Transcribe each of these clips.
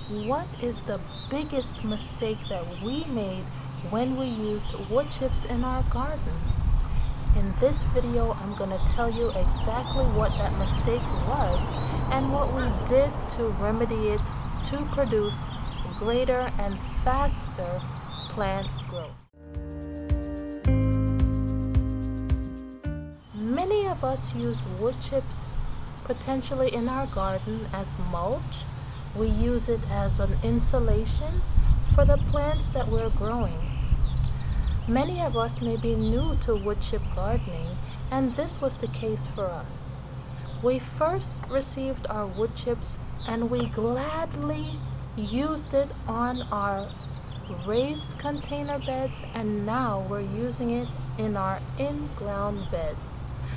What is the biggest mistake that we made when we used wood chips in our garden? In this video, I'm going to tell you exactly what that mistake was and what we did to remedy it to produce greater and faster plant growth. Many of us use wood chips potentially in our garden as mulch. We use it as an insulation for the plants that we're growing. Many of us may be new to wood chip gardening, and this was the case for us. We first received our wood chips and we gladly used it on our raised container beds, and now we're using it in our in-ground beds.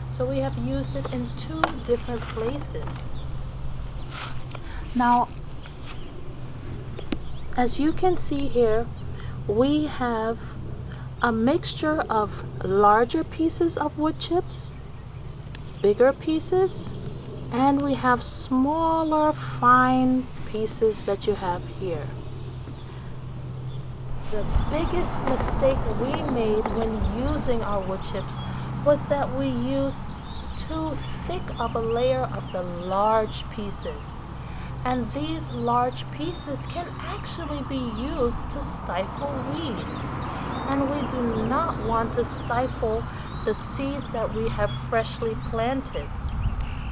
So we have used it in two different places. Now, as you can see here, we have a mixture of larger pieces of wood chips, bigger pieces, and we have smaller fine pieces that you have here. The biggest mistake we made when using our wood chips was that we used too thick of a layer of the large pieces. And these large pieces can actually be used to stifle weeds. And we do not want to stifle the seeds that we have freshly planted.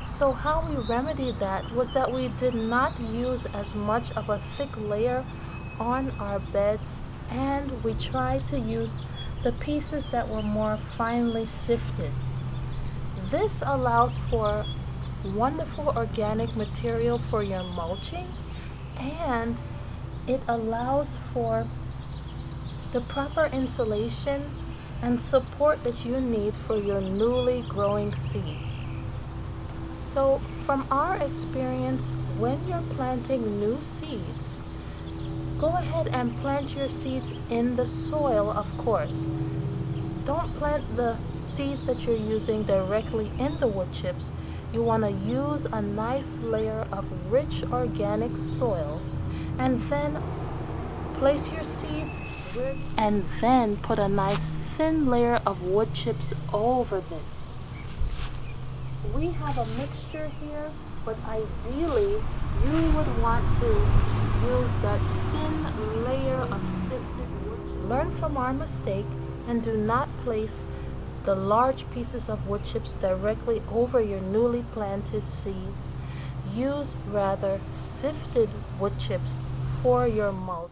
So how we remedied that was that we did not use as much of a thick layer on our beds, and we tried to use the pieces that were more finely sifted. This allows for wonderful organic material for your mulching, and it allows for the proper insulation and support that you need for your newly growing seeds. So from our experience, when you're planting new seeds, go ahead and plant your seeds in the soil, of course. Don't plant the seeds that you're using directly in the wood chips. You want to use a nice layer of rich organic soil, and then place your seeds and then put a nice thin layer of wood chips over this. We have a mixture here, but ideally you would want to use that thin layer of sifted wood chips. Learn from our mistake and do not place the large pieces of wood chips directly over your newly planted seeds. Use rather sifted wood chips for your mulch.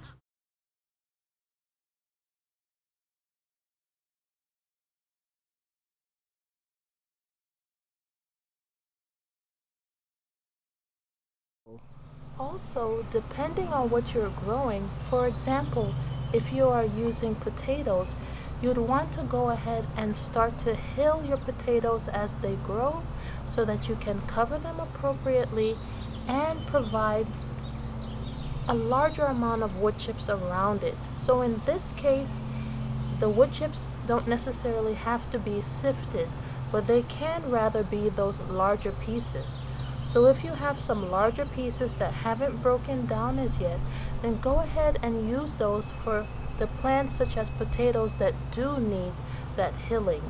Also, depending on what you're growing, for example, if you are using potatoes, you'd want to go ahead and start to hill your potatoes as they grow so that you can cover them appropriately and provide a larger amount of wood chips around it. So in this case, the wood chips don't necessarily have to be sifted, but they can rather be those larger pieces. So if you have some larger pieces that haven't broken down as yet, then go ahead and use those for the plants such as potatoes that do need that hilling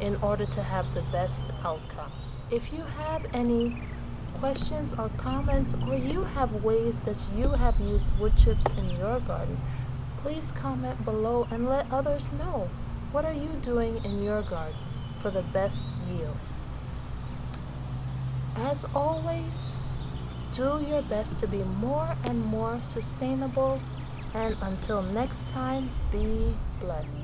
in order to have the best outcomes. If you have any questions or comments, or you have ways that you have used wood chips in your garden, please comment below and let others know. What are you doing in your garden for the best yield? As always, do your best to be more and more sustainable, and until next time, be blessed.